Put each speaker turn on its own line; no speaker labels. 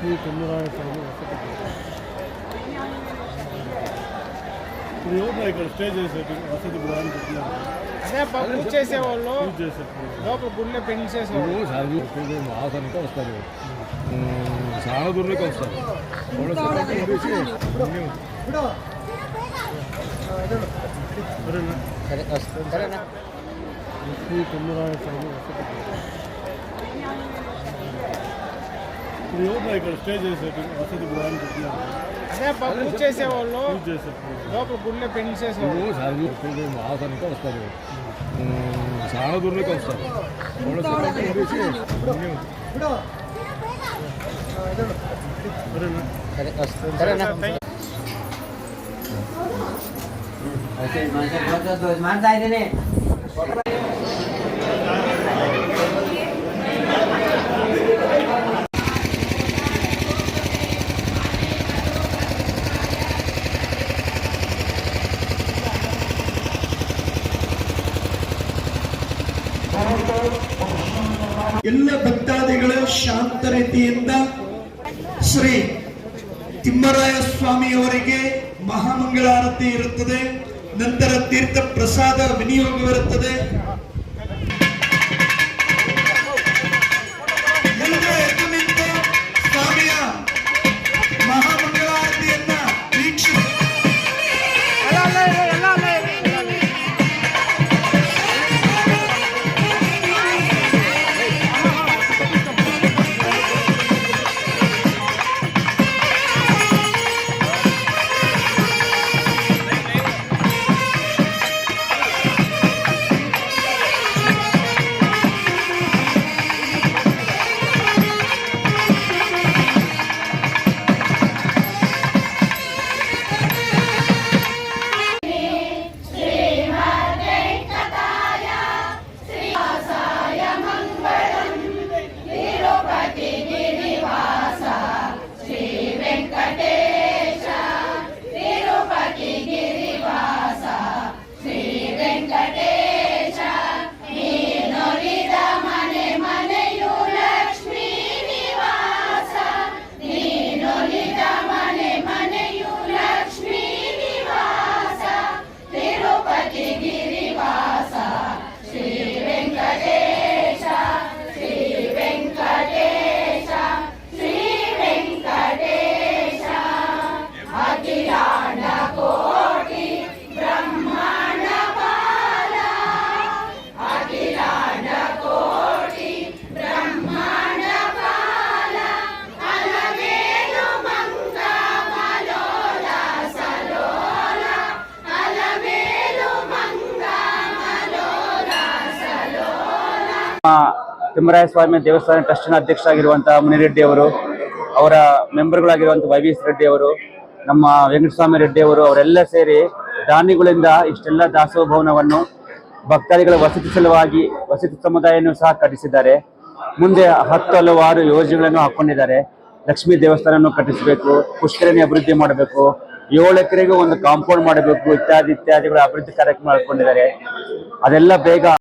శ్రీ తిమ్మరాయ స్వామి వసతి ఇప్పుడు ఎవరు ఇక్కడ స్టే చేసేది వసతి గృహాన్ని పెట్టినారు.
అదే పూజ చేసేవాళ్ళు లోపల గుళ్ళో పెళ్లి చేసేవాళ్ళు
ఆసానికి వస్తారు, చాలా దూరంలోకి వస్తారు. శ్రీ తిమ్మరాయ స్వామి వసతి ఇప్పుడు ఎవరు ఇక్కడ స్టే చేసేది వసతి గృహాన్ని పెట్టినారు.
అదే పూజ చేసేవాళ్ళు లోపల గుళ్ళో పెళ్లి చేసేవాళ్ళు
ఆసానికి వస్తారు, చాలా దూరంలోకి వస్తారు.
ಎಲ್ಲ ಭಕ್ತಾದಿಗಳು ಶಾಂತ ರೀತಿಯಿಂದ ಶ್ರೀ ತಿಮ್ಮರಾಯ ಸ್ವಾಮಿಯವರಿಗೆ ಮಹಾಮಂಗಳಾರತಿ ಇರುತ್ತದೆ. ನಂತರ ತೀರ್ಥ ಪ್ರಸಾದ ವಿನಿಯೋಗವಿರುತ್ತದೆ. ಎಲ್ಲರೂ ಎದ್ದು ನಿಂತು ಸ್ವಾಮಿಯ ಮಹಾಮಂಗಳಾರತಿಯನ್ನ ವೀಕ್ಷಿಸಿ.
ತಿಮ್ಮರಾಯ ಸ್ವಾಮಿ ದೇವಸ್ಥಾನ ಟ್ರಸ್ಟಿನ ಅಧ್ಯಕ್ಷರಾಗಿರುವಂತಹ ಮುನಿರೆಡ್ಡಿ ಅವರು, ಅವರ ಮೆಂಬರ್ಗಳಾಗಿರುವಂತಹ ವೈ.ವಿ.ಎಸ್. ರೆಡ್ಡಿ ಅವರು, ನಮ್ಮ ವೆಂಕಟಸ್ವಾಮಿ ರೆಡ್ಡಿ ಅವರು, ಅವರೆಲ್ಲ ಸೇರಿ ದಾನಿಗಳಿಂದ ಇಷ್ಟೆಲ್ಲ ದಾಸೋಹ ಭವನವನ್ನು ಭಕ್ತಾದಿಗಳ ವಸತಿ ಸಲುವಾಗಿ ವಸತಿ ಸಮುದಾಯವನ್ನು ಸಹ ಕಟ್ಟಿಸಿದ್ದಾರೆ. ಮುಂದೆ 10 ಹಲವಾರು ಯೋಜನೆಗಳನ್ನು ಹಾಕೊಂಡಿದ್ದಾರೆ. ಲಕ್ಷ್ಮೀ ದೇವಸ್ಥಾನವನ್ನು ಕಟ್ಟಿಸಬೇಕು, ಪುಷ್ಕರಣಿ ಅಭಿವೃದ್ಧಿ ಮಾಡಬೇಕು, 7 ಎಕರೆಗೂ ಒಂದು ಕಾಂಪೌಂಡ್ ಮಾಡಬೇಕು, ಇತ್ಯಾದಿಗಳ ಅಭಿವೃದ್ಧಿ ಕಾರ್ಯಕ್ರಮ ಹಾಕೊಂಡಿದ್ದಾರೆ. ಅದೆಲ್ಲ ಬೇಗ